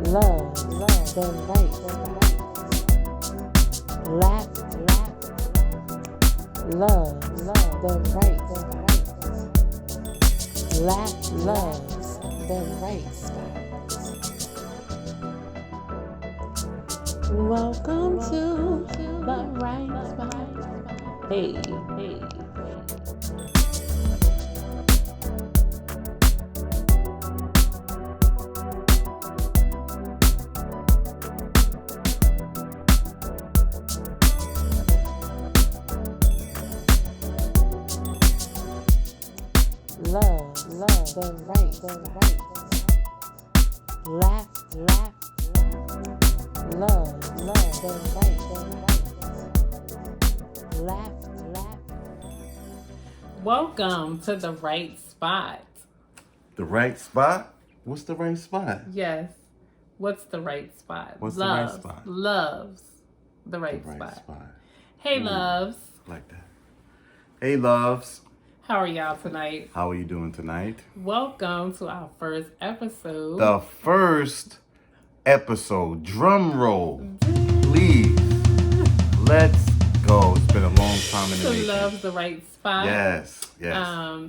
love, the right spot. Laugh, love, the right spot. Laugh, loves, the right spot. Welcome to the right spot. Hey. Love, the right. Laugh, love, the right. Laugh. Welcome to the right spot. The right spot? What's the right spot? Yes. What's the right spot? What's the right spot? Loves. The right spot. Hey, loves. Like that. Hey, loves. How are y'all tonight? How are you doing tonight? Welcome to our first episode. The first episode. Drum roll. Please. Let's go. It's been a long time in the making. Loves the right spot. Yes.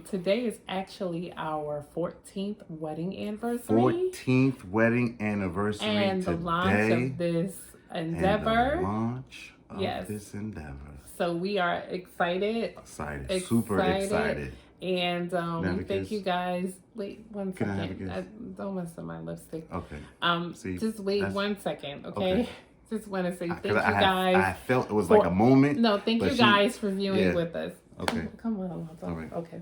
Today is actually our 14th wedding anniversary. 14th wedding anniversary and today. The launch of this endeavor. This endeavor. So we are excited. Super excited. And we thank you guys. Wait 1 second. Can I have a kiss? Don't mess up my lipstick. Okay. Just wait 1 second, okay? Just want to say thank you guys. I felt it was like a moment. No, thank you guys for viewing with us. Okay. Come on. All right. Okay.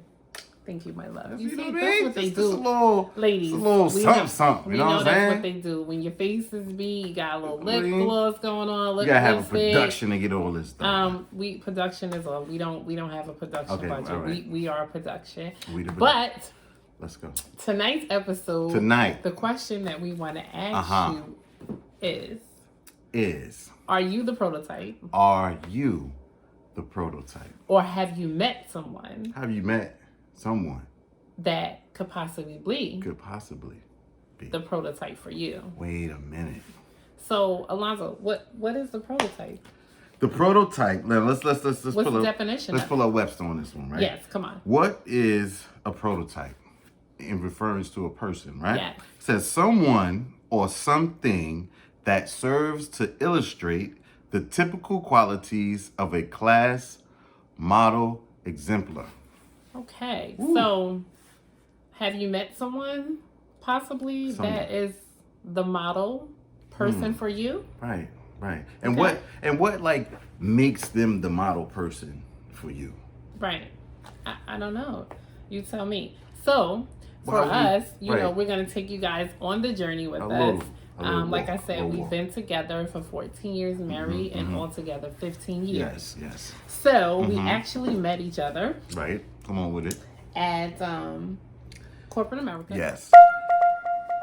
Thank you, my love. You see, know that's what they do. Ladies. It's a little something. You know what I'm saying? That's what they do. When your face is big, you got a little lip gloss going on. You gotta have a production to get all this stuff. Production is all. We don't have a production budget. All right. We are a production. But let's go. Tonight's episode. The question that we want to ask you is are you the prototype? Are you the prototype? Or have you met someone? Have you met someone that could possibly be the prototype for you? Wait a minute. So, Alonzo, what is the prototype? The prototype. Let's what's the definition? Let's pull up Webster on this one, right? Yes, come on. What is a prototype? In reference to a person, right? Yes. It says someone or something that serves to illustrate the typical qualities of a class, model, exemplar. Okay. Ooh. So, have you met someone possibly that is the model person for you? Right. And what like makes them the model person for you? Right. I don't know. You tell me. So, for us, you know, we're going to take you guys on the journey with us. Like I said, we've been together for 14 years, married, and altogether 15 years. Yes. So we actually met each other. Right. Come on with it. At Corporate America. Yes.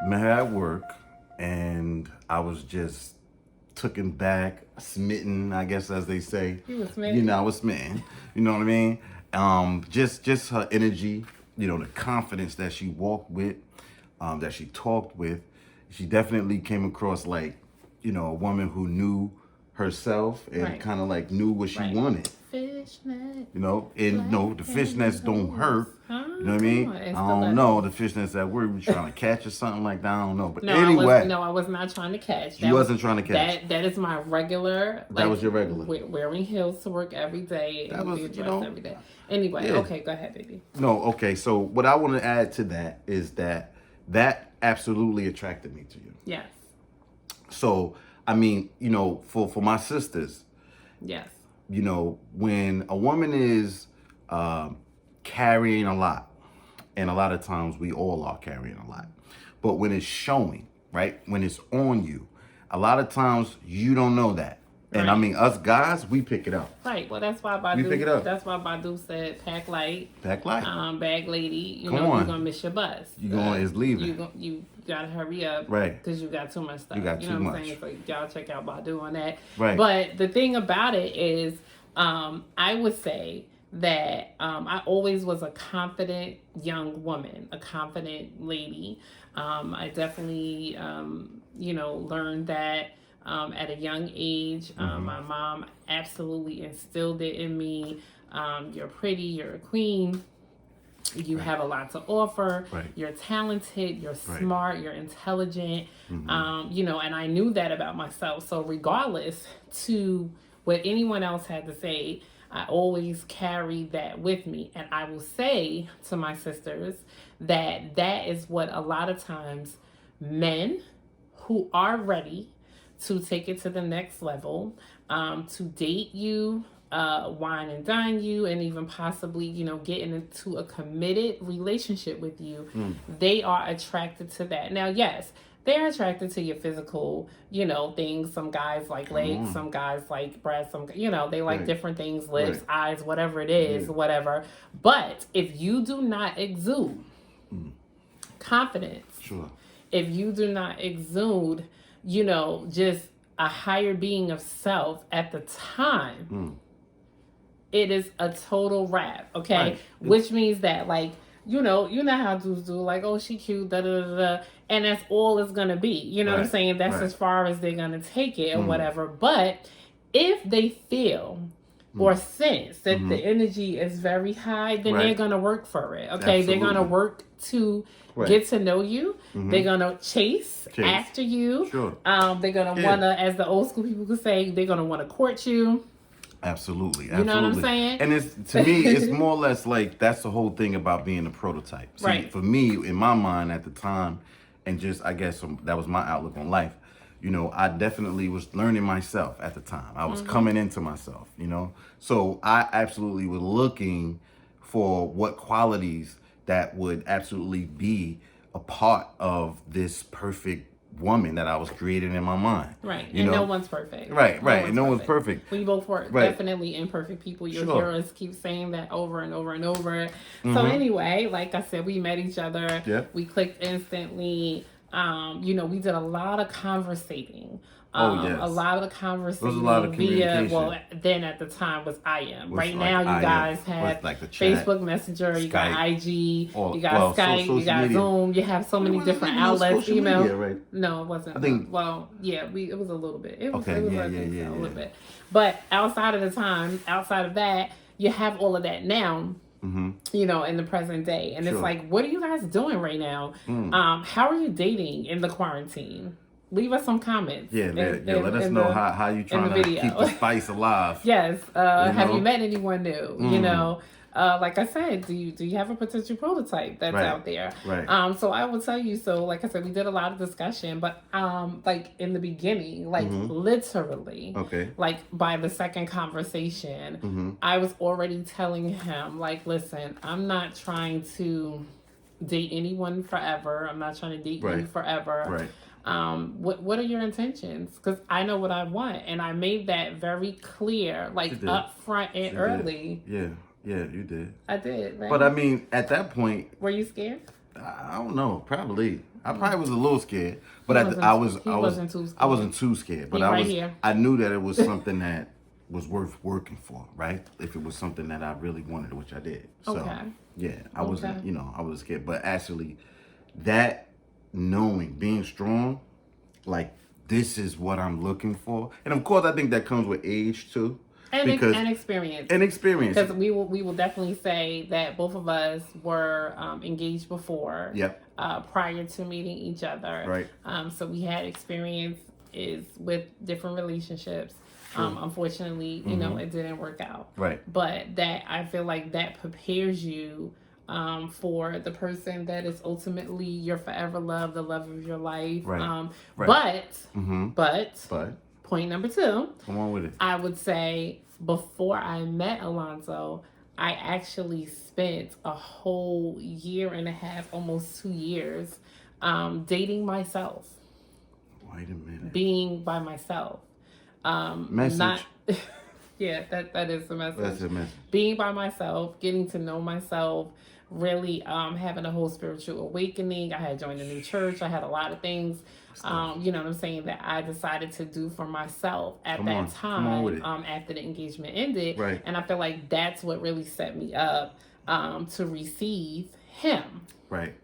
Met her at work, and I was just taken back, smitten, I guess, as they say. You were smitten? You know, I was smitten. You know what I mean? Just her energy, you know, the confidence that she walked with, that she talked with. She definitely came across like, you know, a woman who knew herself and kind of like knew what she wanted. Fishnet. You know, and no, the fishnets don't hurt. You know what I mean? I don't know. The fishnets that we're trying to catch or something like that. I don't know. But anyway. I was not trying to catch. You wasn't trying to catch. That is my regular. That was your regular. Wearing heels to work every day. That was, you know. Every day. Anyway, okay, go ahead, baby. No, okay. So what I want to add to that is that absolutely attracted me to you. Yes. So, I mean, you know, for my sisters. Yes. You know, when a woman is carrying a lot, and a lot of times we all are carrying a lot, but when it's showing, right, when it's on you, a lot of times you don't know that. And I mean, us guys, we pick it up. Right. Well, that's why Badu. We pick it up. That's why Badu said, "Pack light." Pack light. Bag lady. You're gonna miss your bus. It's leaving. You gotta hurry up. Right. Because you got too much stuff. You got too much. What I'm saying? So y'all check out Badu on that. Right. But the thing about it is, I would say that I always was a confident young woman, a confident lady. I definitely learned that at a young age. My mom absolutely instilled it in me. You're pretty, you're a queen. You have a lot to offer. Right. You're talented. You're smart. You're intelligent. And I knew that about myself. So regardless to what anyone else had to say, I always carry that with me. And I will say to my sisters that is what a lot of times men who are ready to take it to the next level, to date you, wine and dine you, and even possibly, get into a committed relationship with you, they are attracted to that. Now, yes, they're attracted to your physical, things. Some guys like legs, some guys like breasts, they like different things, lips, eyes, whatever it is, whatever. But if you do not exude confidence, if you do not exude, just a higher being of self at the time, it is a total wrap, okay? Right. Which means that, like, you know how dudes do, like, oh, she cute, da da da da, and that's all it's gonna be. You know what I'm saying? That's as far as they're gonna take it or whatever. But if they feel or sense that the energy is very high, then they're gonna work for it. Okay, they're gonna work to get to know you. They're gonna chase after you. They're gonna wanna, as the old school people could say, they're gonna wanna court you. Absolutely. You know what I'm saying? And to me, it's more or less like that's the whole thing about being a prototype. See, for me, in my mind at the time, and just, I guess that was my outlook on life, I definitely was learning myself at the time. I was coming into myself, So I absolutely was looking for what qualities that would absolutely be a part of this perfect woman that I was creating in my mind. Right. And no one's perfect. Right. And no one's perfect. We both were definitely imperfect people. You'll hear us keep saying that over and over and over. So anyway, like I said, we met each other. Yeah. We clicked instantly. We did a lot of conversating. A lot of the conversation via, then at the time was IM. Right now, you guys have like Facebook Messenger, you got IG, you got Skype, you got Zoom. You have so many different outlets. Email. Media, right? No, it wasn't. I think. Well, yeah, it was a little bit. It was a little bit. But outside of that, you have all of that now. In the present day, and it's like, what are you guys doing right now? How are you dating in the quarantine? Leave us some comments. Let us know how you trying to keep the spice alive. Yes. Have you met anyone new? Like I said, do you have a potential prototype that's out there? Right. So I will tell you. So like I said, we did a lot of discussion, but like in the beginning, like literally, like by the second conversation, I was already telling him, like, listen, I'm not trying to date anyone forever. I'm not trying to date you forever. Right. What are your intentions? Because I know what I want, and I made that very clear, like up front and early. Yeah, you did. I did, right? But I mean, at that point, were you scared? I don't know. Probably. I probably was a little scared, but I wasn't too scared. But I knew that it was something that was worth working for, right? If it was something that I really wanted, which I did. So I wasn't, I was scared. But actually, that knowing, being strong, like, this is what I'm looking for. And of course, I think that comes with age too. And experience. And experience. Because we will definitely say that both of us were engaged before. Yep. Prior to meeting each other. Right. So we had experiences with different relationships. Unfortunately, it didn't work out. Right. But that, I feel like that prepares you for the person that is ultimately your forever love, the love of your life. Right. But point number 2. Come on with it. I would say before I met Alonzo, I actually spent a whole year and a half, almost 2 years, dating myself. Wait a minute. Being by myself. Message. That is the message. That's the message. Being by myself, getting to know myself, really having a whole spiritual awakening. I had joined a new church. I had a lot of things, you know what I'm saying, that I decided to do for myself at that time after the engagement ended. Right. And I feel like that's what really set me up to receive him. Right.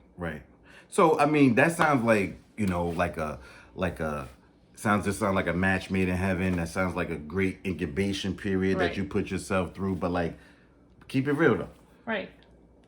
So, I mean, that sounds like, like sounds like a match made in heaven. That sounds like a great incubation period that you put yourself through. But like, keep it real though. Right.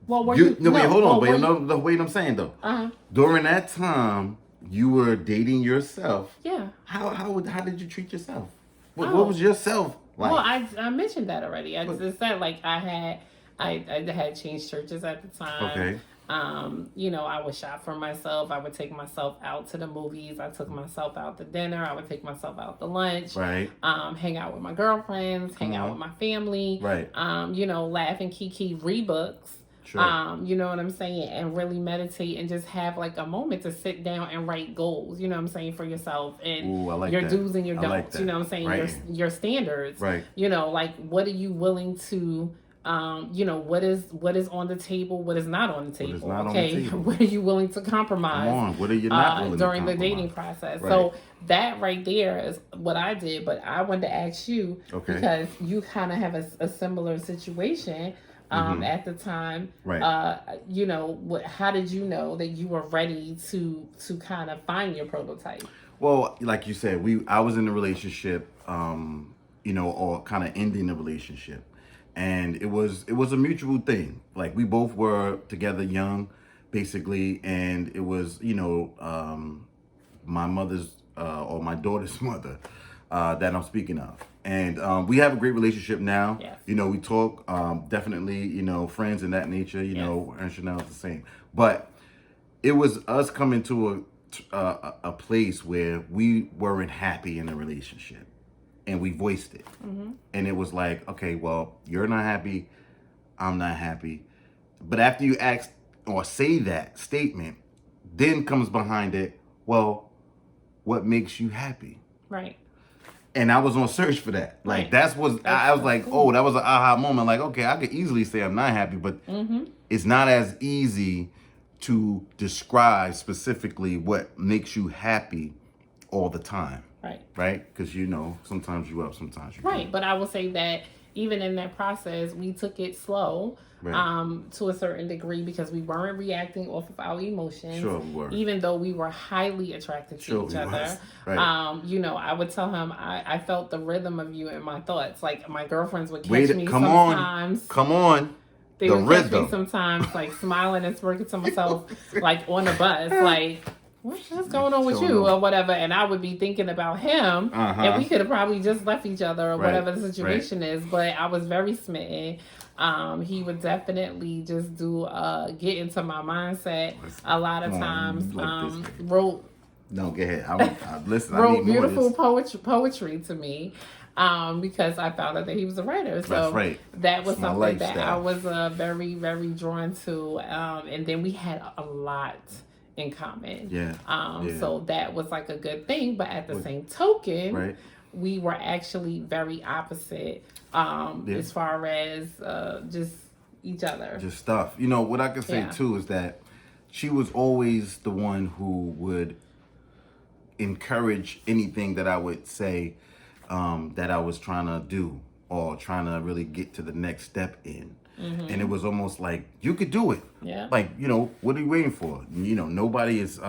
Well, Wait, hold on. Wait, I'm saying though. During that time, you were dating yourself. Yeah. How did you treat yourself? What was yourself like? Well, I mentioned that already. I just said like I had changed churches at the time. Okay. I would shop for myself. I would take myself out to the movies. I took myself out to dinner. I would take myself out to lunch. Right. Hang out with my girlfriends. Hang out with my family. Right. Laugh and kiki, read books. Sure. You know what I'm saying? And really meditate and just have like a moment to sit down and write goals, you know what I'm saying, for yourself and your do's and your don'ts, you know what I'm saying? Right. Your standards. Right. Like what are you willing to what is on the table, what is not on the table. What are you willing to compromise? Come on. What are you not willing during to the dating process? Right. So that right there is what I did, but I wanted to ask you because you kind of have a similar situation. At the time, right. How did you know that you were ready to kind of find your prototype? Well, like you said, I was in a relationship, or kind of ending the relationship, and it was a mutual thing. Like we both were together young, basically, and it was my mother's or my daughter's mother that I'm speaking of. And we have a great relationship now. Yes. We talk, definitely, friends in that nature, and Chanel is the same. But it was us coming to a place where we weren't happy in the relationship. And we voiced it. Mm-hmm. And it was like, okay, well, you're not happy. I'm not happy. But after you ask or say that statement, then comes behind it, well, what makes you happy? Right. And I was on search for that. Like, I was like, oh, that was an aha moment. Like, okay, I could easily say I'm not happy, but it's not as easy to describe specifically what makes you happy all the time. Right. Right? Because, sometimes you up, sometimes you right. But I will say that even in that process, we took it slow. Right. To a certain degree because we weren't reacting off of our emotions. Sure, we were. Even though we were highly attracted to each other. Right. I would tell him I felt the rhythm of you in my thoughts. Like my girlfriends would catch me sometimes. Come on. They would catch me sometimes like smiling and smirking to myself like on the bus like what's going on with you or whatever, and I would be thinking about him, and we could have probably just left each other or whatever the situation is, but I was very smitten. He would definitely just get into my mindset a lot of times. Wrote no, go ahead. I listen. Wrote beautiful poetry to me. Because I found out that he was a writer. So that was something that I was very, very drawn to. And then we had a lot in common. So that was like a good thing. But at the same token, we were actually very opposite as far as just each other. Just stuff. What I can say too is that she was always the one who would encourage anything that I would say that I was trying to do or trying to really get to the next step in. Mm-hmm. And it was almost like, you could do it. Yeah. Like, what are you waiting for? Nobody is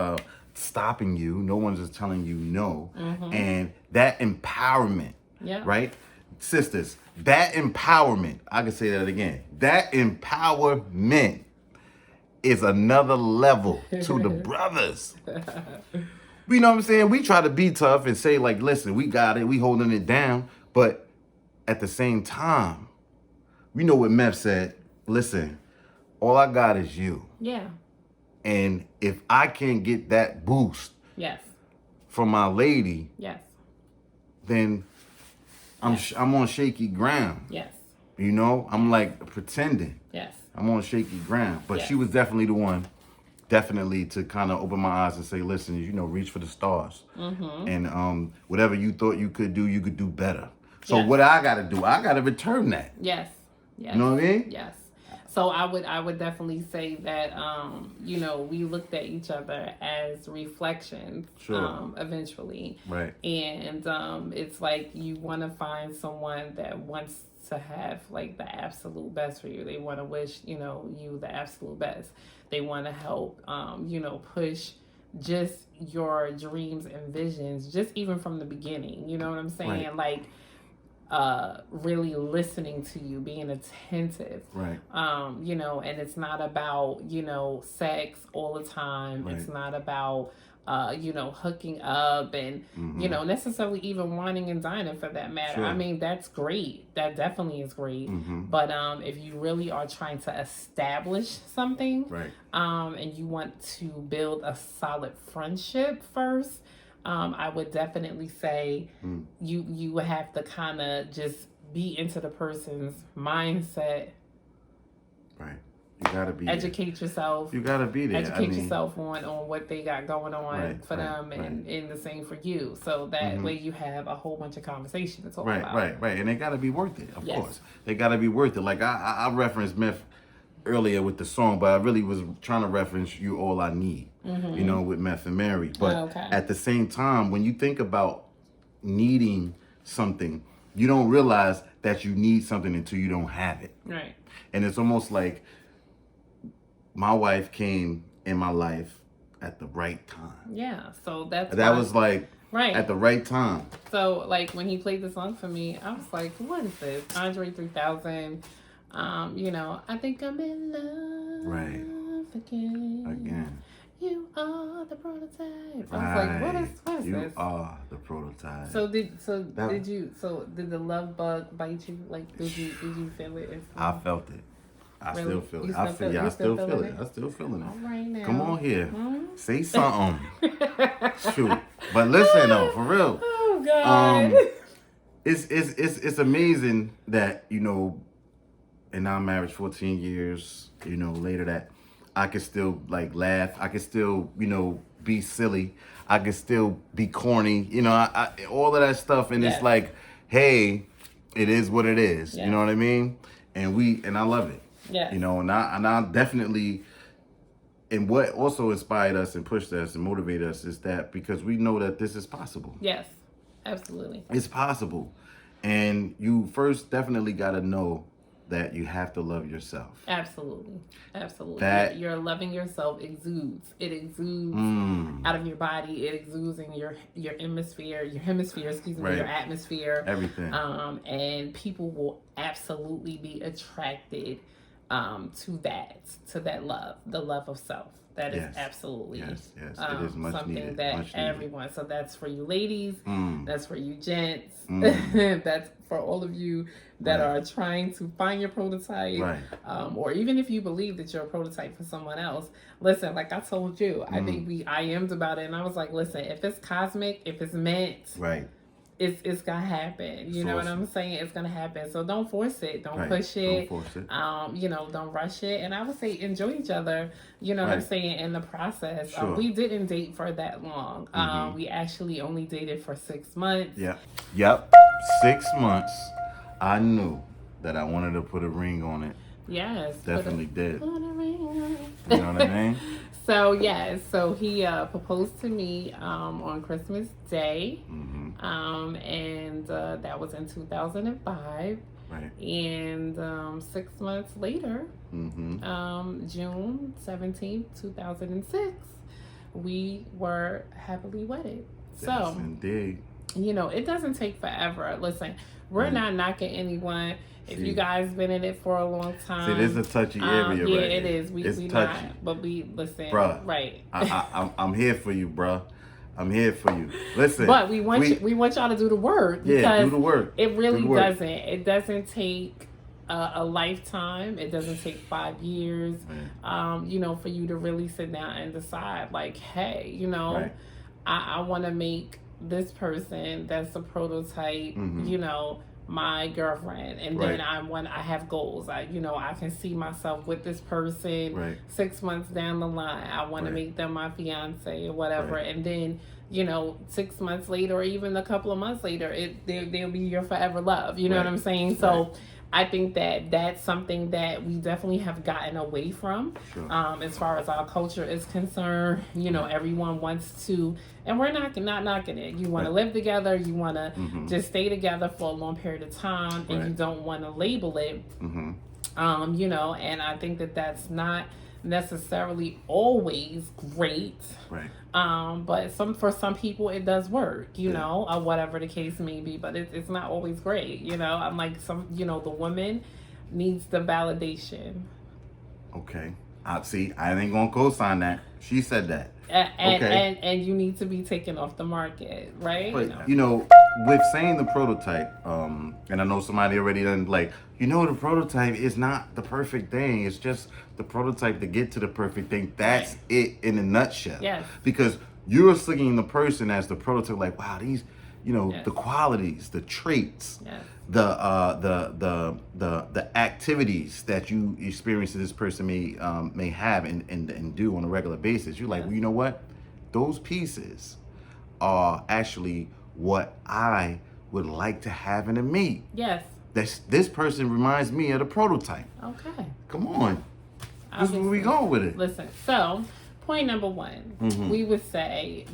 stopping you. No one's just telling you no. Mm-hmm. And that empowerment, right? Sisters, that empowerment, I can say that again. That empowerment is another level to the brothers. You know what I'm saying? We try to be tough and say, like, listen, we got it. We holding it down. But at the same time, we know what Meth said. Listen, all I got is you. Yeah. And if I can't get that boost from my lady, then I'm on shaky ground. Yes. I'm like pretending. Yes. I'm on shaky ground. But she was definitely the one. Definitely to kind of open my eyes and say, listen, reach for the stars. Mm-hmm. And whatever you thought you could do better. So what I got to do, I got to return that. Yes. Yes. You know what I mean? Yes. So I would definitely say that, we looked at each other as reflections, eventually. Right. And it's like you want to find someone that wants to have like the absolute best for you. They want to wish, you the absolute best. They want to help, push just your dreams and visions, just even from the beginning. You know what I'm saying? Right. Like, really listening to you, being attentive. Right. You know, and it's not about, you know, sex all the time. Right. It's not about, you know, hooking up and, you know, necessarily even whining and dining for that matter. Sure. I mean, that's great. That definitely is great. But if you really are trying to establish something, right, and you want to build a solid friendship first, I would definitely say you would have to kind of just be into the person's mindset. Right. You gotta be educate there. yourself. You gotta be there. Educate yourself on what they got going on right, for them, and the same for you. So that way you have a whole bunch of conversation to talk about. Right. And they gotta be worth it, of course. They gotta be worth it. Like I referenced Meth earlier with the song, but I really was trying to reference You All I Need, you know, with Meth and Mary. But at the same time, when you think about needing something, you don't realize that you need something until you don't have it. Right. And it's almost like my wife came in my life at the right time. Yeah. So that was like at the right time. So like when he played the song for me, I was like, what is this? Andre 3000. You know, I think I'm in love again. You are the prototype. I was like, what is this? You are the prototype. So did the love bug bite you? Like did you feel it? I felt it. I really? Still feel it. You I still feel, yeah, I still feel it. I still feeling it. All right now. Come on here. Say something. Shoot. But listen though, for real. Oh God. It's amazing that, you know, in our marriage 14 years, you know, later, that I could still like laugh. I could still, you know, be silly. I could still be corny, you know, I all of that stuff. And it's like, hey, it is what it is. You know what I mean? And I love it. Yeah. You know, and I definitely, and what also inspired us and pushed us and motivated us is that because we know that this is possible. Yes, absolutely. It's possible. And you first definitely got to know that you have to love yourself. Absolutely. That you're loving yourself exudes. It exudes out of your body. It exudes in your hemisphere, your atmosphere. Everything. And people will absolutely be attracted to that love, the love of self. That is absolutely it is much something needed, that much everyone. So that's for you ladies. That's for you gents. That's for all of you that are trying to find your prototype. Or even if you believe that you're a prototype for someone else. Listen, like I told you, I think we IM'd about it, and I was like, listen, if it's cosmic, if it's meant, it's gonna happen. You know what I'm saying? It's gonna happen. So don't force it. Don't push it. Don't force it. You know, don't rush it. And I would say enjoy each other. You know what I'm saying? In the process, we didn't date for that long. We actually only dated for 6 months. Yep. 6 months. I knew that I wanted to put a ring on it. Yes. Definitely did. Put a ring on it. You know what I mean? So he proposed to me on Christmas Day, and that was in 2005. And 6 months later, June 17th, 2006, we were happily wedded. Yes, indeed. You know, it doesn't take forever. Listen, we're not knocking anyone. If you guys been in it for a long time, see, this is a touchy area, yeah, right? it is. We touchy. not, but we listen, bruh. Right? I'm here for you, bruh. I'm here for you. Listen, but we want y'all to do the work. Yeah, do the work. It really doesn't. It doesn't take a lifetime. It doesn't take 5 years. You know, for you to really sit down and decide, like, hey, you know, I want to make this person that's a prototype, you know, my girlfriend, and then I have goals. I can see myself with this person 6 months down the line. I want to make them my fiance or whatever, and then, you know, 6 months later or even a couple of months later, they'll be your forever love. You know what I'm saying? So I think that that's something that we definitely have gotten away from. As far as our culture is concerned, you know, everyone wants to, and we're not knocking it. You want to live together, you want to just stay together for a long period of time, and you don't want to label it. You know, and I think that that's not necessarily always great. Right. But for some people it does work, you know, or whatever the case may be. But it's not always great, you know. I'm like the woman needs the validation. Okay. I ain't gonna co-sign that. She said that. And you need to be taken off the market, right? But with saying the prototype, and I know somebody already done the prototype is not the perfect thing. It's just the prototype to get to the perfect thing. That's it in a nutshell. Yes. Because you're seeing the person as the prototype, like, wow, these, the qualities, the traits, the activities that you experience that this person may have and do on a regular basis. You're like, well, you know what? Those pieces are actually what I would like to have in a mate. Yes. This person reminds me of the prototype. Okay. Come on. This is where we going with it. Listen, so point number one, we would say,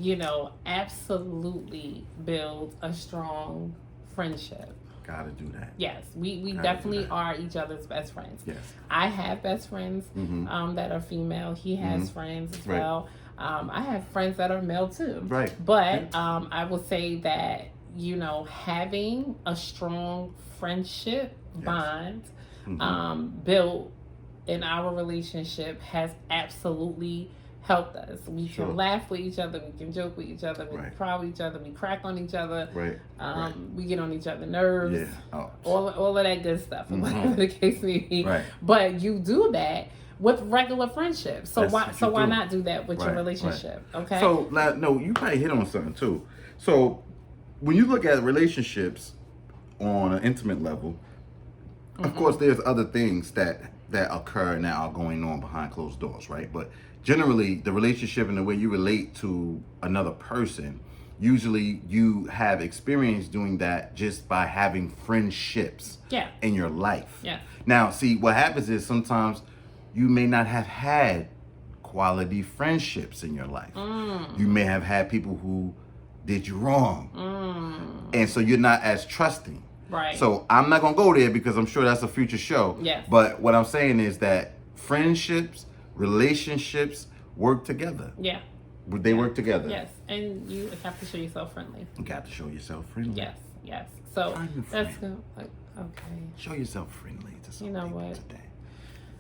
absolutely build a strong friendship. Gotta do that. Yes, we definitely are each other's best friends. Yes. I have best friends that are female. He has friends as well. I have friends that are male too. Right. But I will say that, having a strong friendship bond built in our relationship has absolutely helped us. We can laugh with each other, we can joke with each other, we can cry with each other, we crack on each other, we get on each other's nerves, all of that good stuff, whatever the case may be. But you do that with regular friendships. So why not do that with your relationship? Okay. So no, you probably hit on something too. So when you look at relationships on an intimate level, of course there's other things that occur and that are going on behind closed doors, right? But generally the relationship and the way you relate to another person, usually you have experience doing that just by having friendships in your life. Now, see, what happens is sometimes you may not have had quality friendships in your life. You may have had people who did you wrong. And so you're not as trusting. Right. So I'm not going to go there because I'm sure that's a future show. Yes. But what I'm saying is that friendships, relationships work together. Yeah. They work together. Yes. And you have to show yourself friendly. You got to show yourself friendly. Yes. So that's good. Okay. Show yourself friendly to somebody today.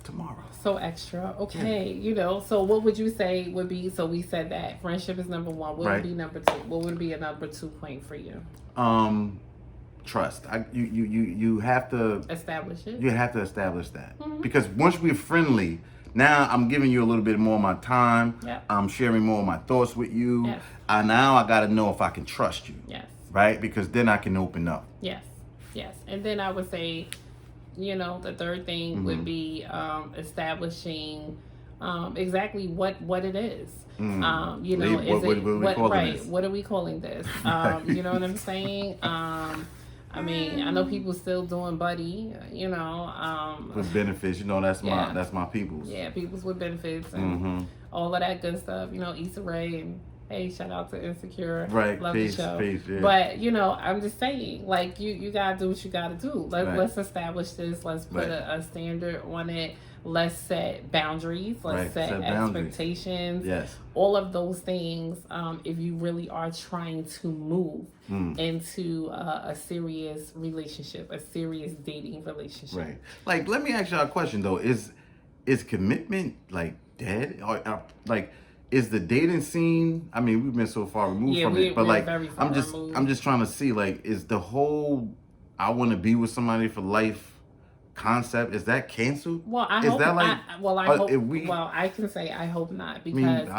Tomorrow. So extra. Okay. So what would you say would be, so we said that friendship is number one. What would be number two? What would be a number 2 point for you? Trust. You have to establish it. You have to establish that because once we're friendly, now I'm giving you a little bit more of my time. I'm sharing more of my thoughts with you. Now I got to know if I can trust you. Right? Because then I can open up. Yes. And then I would say, the third thing would be establishing exactly what it is. What are we calling this? You know what I'm saying? I mean, I know people still doing buddy, with benefits, that's my people's. Yeah, people's with benefits and all of that good stuff. Issa Rae and hey, shout out to Insecure. Right, love peace, the show. Peace, yeah. But I'm just saying, you gotta do what you gotta do. Let's establish this. Let's put a standard on it. Let's set boundaries. Let's set expectations. Yes. All of those things. If you really are trying to move into a serious relationship, a serious dating relationship. Right. Let me ask y'all a question though. Is commitment dead or is the dating scene? I mean, we've been so far removed from it, but very far removed. I'm just trying to see is the whole I want to be with somebody for life concept, is that canceled? Well, I hope. I can say I hope not because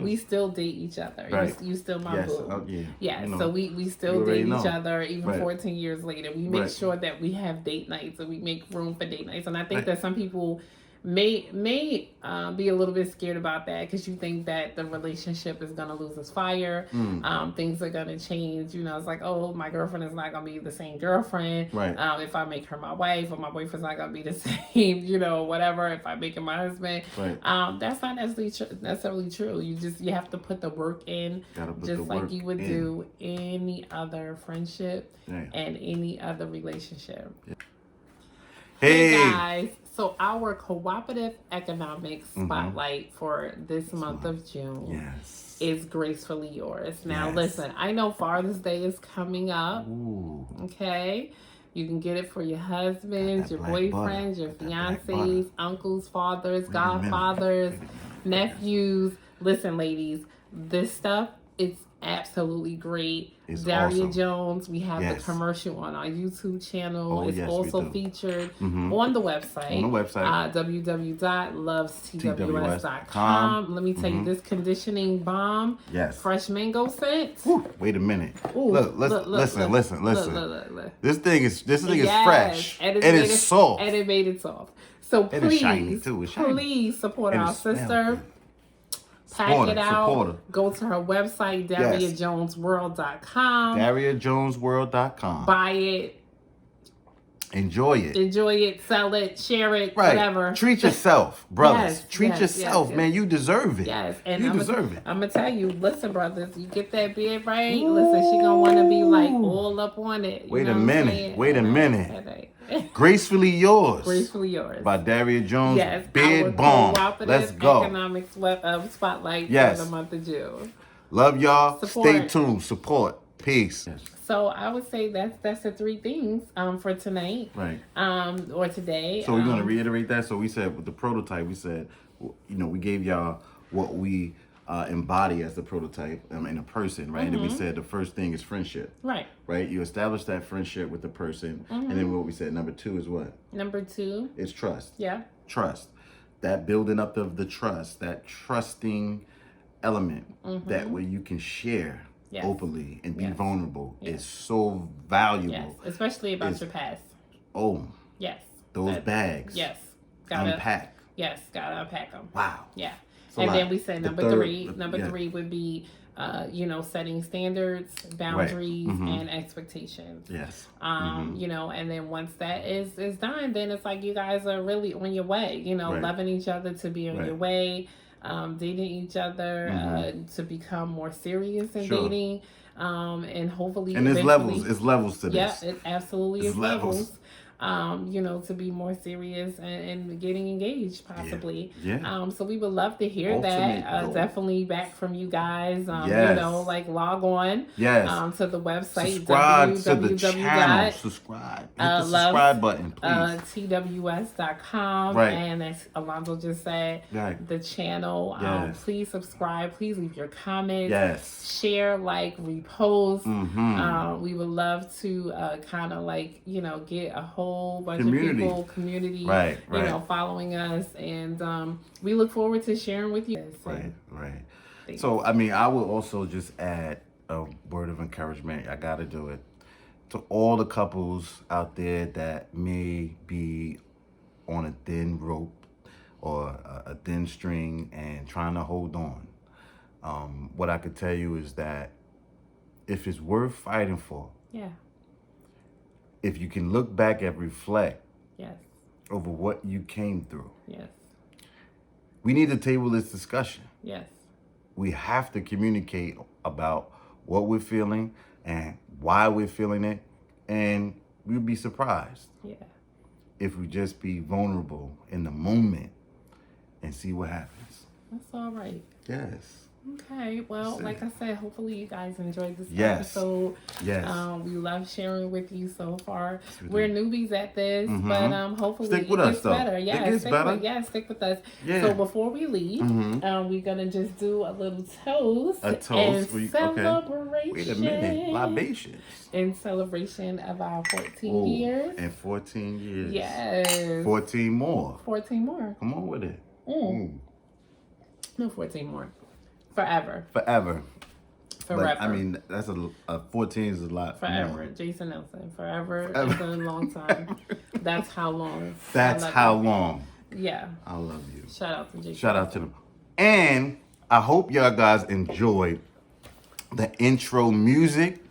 we still date each other. Right. You still my boo. Yeah. So we still date each other even 14 years later. We make sure that we have date nights and we make room for date nights. And I think that some people may be a little bit scared about that because you think that the relationship is going to lose its fire. Things are going to change. It's like, oh, my girlfriend is not going to be the same girlfriend. If I make her my wife, or my boyfriend's not going to be the same, whatever. If I make him my husband. That's not necessarily true. You have to put the work in just like you would do any other friendship and any other relationship. Hey guys. So our Cooperative Economics spotlight for this month of June is Gracefully Yours. Now, listen, I know Father's Day is coming up. Ooh. Okay. You can get it for your husbands, your boyfriends, your fiancés, uncles, fathers, godfathers, nephews. Listen, ladies, this stuff is absolutely great. It's Daria awesome. Jones, we have the commercial on our YouTube channel. It's also featured on the website. www.lovestws.com. Let me tell you, this conditioning balm, fresh mango scent. Wait a minute. Ooh, listen. This thing is fresh. And it's soft. And it made it soft. So please, please support our sister. Pack it out. Go to her website, DariaJonesWorld.com. DariaJonesWorld.com. Buy it. Enjoy it. Sell it. Share it. Whatever. Treat yourself, brothers. Treat yourself, man. You deserve it. Yes. And you deserve it. I'm going to tell you, listen, brothers, you get that beard right. Ooh. Listen, she going to want to be like all up on it. Wait a minute. Gracefully Yours. Gracefully Yours. By Daria Jones. Beard Balm. Let's go. Economics spotlight for the month of June. Love y'all. Stay tuned. Support. Peace. So I would say that's the three things for tonight. Right. Or today. So we're going to reiterate that. So we said with the prototype, we said, we gave y'all what we embody as the prototype in a person, right? And then we said the first thing is friendship. Right. Right? You establish that friendship with the person. And then what we said, number 2 is what? Number 2 is trust. Yeah. Trust. That building up of the trust, that trusting element, that way you can share openly and be vulnerable is so valuable. Yes, especially about your past. Oh. Yes. Those bags. Yes. Unpack. Yes, gotta unpack them. Wow. Yeah. And then we said number 3. Number 3 would be, setting standards, boundaries, and expectations. Yes. And then once that is done, then it's like you guys are really on your way. Loving each other to be on your way, dating each other to become more serious in dating, and hopefully. And there's levels to this. Yeah, it absolutely is levels. To be more serious and getting engaged possibly. Yeah. So we would love to hear that. Definitely back from you guys. Log on. Yes. To the website. Subscribe to the channel. Subscribe. Hit the subscribe button, please. TWS.com. Right. And as Alonzo just said, the channel. Please subscribe. Please leave your comments. Yes. Share, repost. We would love to get a whole bunch of people, community, following us, and we look forward to sharing with you. Right. So, I will also just add a word of encouragement. I got to do it to all the couples out there that may be on a thin rope or a thin string and trying to hold on. What I could tell you is that if it's worth fighting for, if you can look back and reflect over what you came through. We need to table this discussion. We have to communicate about what we're feeling and why we're feeling it. And we'll be surprised if we just be vulnerable in the moment and see what happens. That's all right. Yes. Okay, well, like I said, hopefully you guys enjoyed this episode. We love sharing with you so far. We're newbies at this, but hopefully stick with us, better. Stick with us. So before we leave, we're gonna just do a little toast. And celebration. Wait a minute, libations. In celebration of our 14 years. And 14 years. Yes. 14 more. 14 more. Come on with it. No, 14 more. Forever. But, that's a 14 is a lot. Forever. More. Jason Nelson. Forever is a long time. That's how long. That's how long. Yeah. I love you. Shout out to Jason. Shout out to them. And I hope y'all guys enjoyed the intro music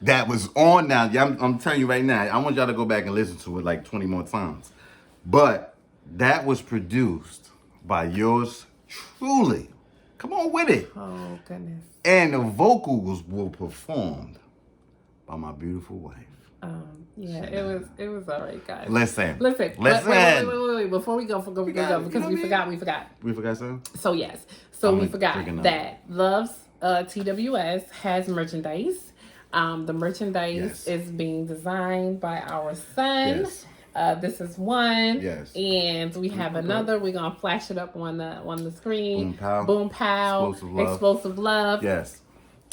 that was on now. I'm telling you right now, I want y'all to go back and listen to it like 20 more times. But that was produced by yours truly. Come on with it. Oh, goodness. And the vocals were performed by my beautiful wife. Yeah, it was all right, guys. Listen. Wait. Before we go, because we forgot. We forgot something? So yes. So we forgot that Love's TWS has merchandise. The merchandise is being designed by our son. Yes. This is one. Yes. And we have another. We're gonna flash it up on the screen. Boom pow. Boom pow. Explosive love. Yes.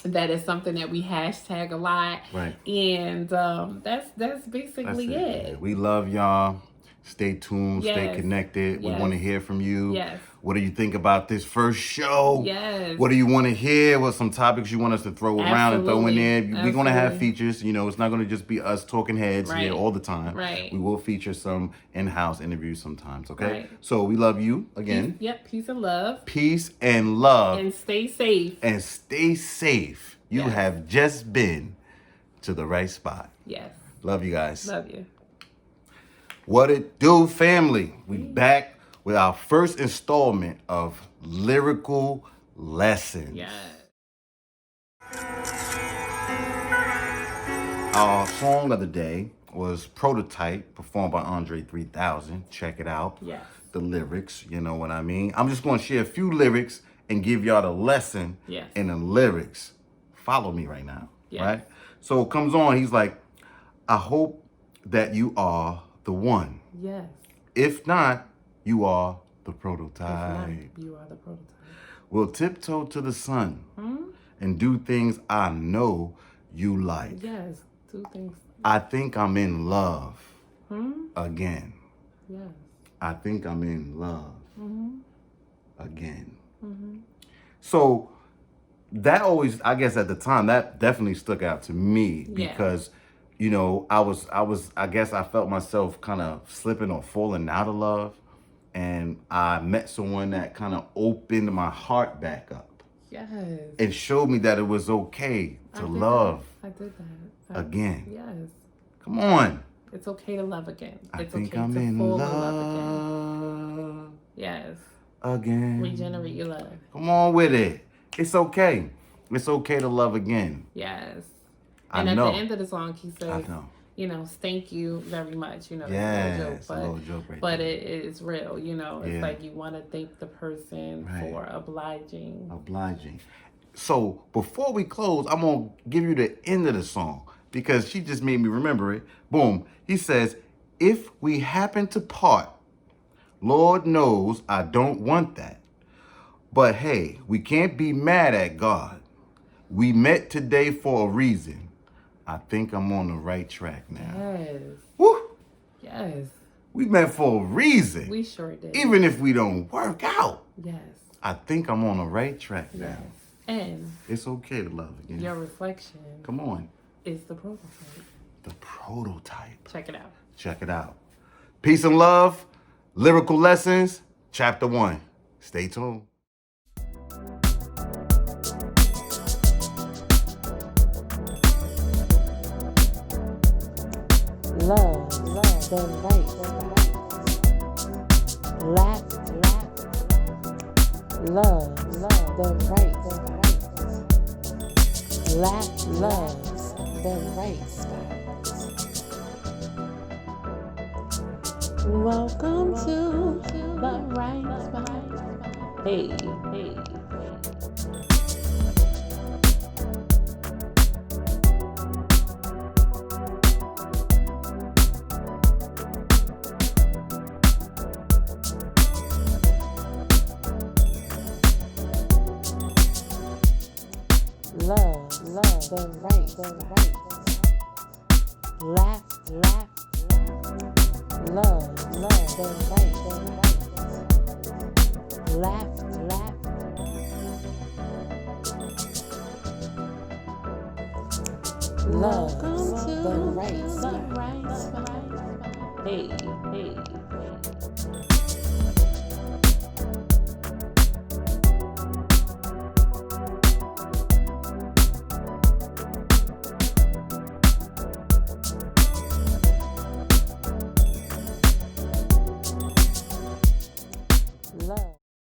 That is something that we hashtag a lot. Right. And that's basically it. Yeah. We love y'all. Stay tuned. Yes. Stay connected. We want to hear from you. Yes. What do you think about this first show? Yes. What do you want to hear? What some topics you want us to throw around and throw in there? We're going to have features. You know, it's not going to just be us talking heads here all the time. Right. We will feature some in-house interviews sometimes, okay? Right. So we love you again. Peace and love. Peace and love. And stay safe. And stay safe. You have just been to the right spot. Yes. Love you guys. Love you. What it do, family? We back with our first installment of Lyrical Lessons. Yes. Our song of the day was Prototype, performed by Andre 3000. Check it out. Yes. The lyrics, you know what I mean? I'm just going to share a few lyrics and give y'all the lesson in the lyrics. Follow me right now, right? So it comes on, he's like, I hope that you are the one. Yes. If not, you are the If prototype. not, you are the prototype. We'll tiptoe to the sun and do things I know you like. Yes. Do things. I think I'm in love again. Yes. I think I'm in love again. So that always, I guess at the time, that definitely stuck out to me because, you know, I guess I felt myself kind of slipping or falling out of love. And I met someone that kind of opened my heart back up. Yes. And showed me that it was okay to love I did that. again. Yes. Come on. It's okay to love again. I It's think okay I'm to in fall love Yes. again. Regenerate your love. Come on with it. It's okay. It's okay to love again. Yes. I And at know. the end of the song, he says, you know, thank you very much. You know, it's a little joke, but it is real. You know, it's like you want to thank the person for obliging. So before we close, I'm going to give you the end of the song because she just made me remember it. Boom. He says, if we happen to part, Lord knows I don't want that. But hey, we can't be mad at God. We met today for a reason. I think I'm on the right track now. Yes. Woo! Yes. We met for a reason. We sure did. Even if we don't work out. Yes. I think I'm on the right track now. And it's okay to love again. Your reflection. Come on. Is the prototype. The prototype. Check it out. Check it out. Peace and love. Lyrical Lessons, Chapter 1. Stay tuned. Love, the right, laugh, love, the right, laugh, loves, the right spot. Welcome to the right spot. Hey. Love, the right, laugh, love, the right, laugh, love, the right spot. Hey.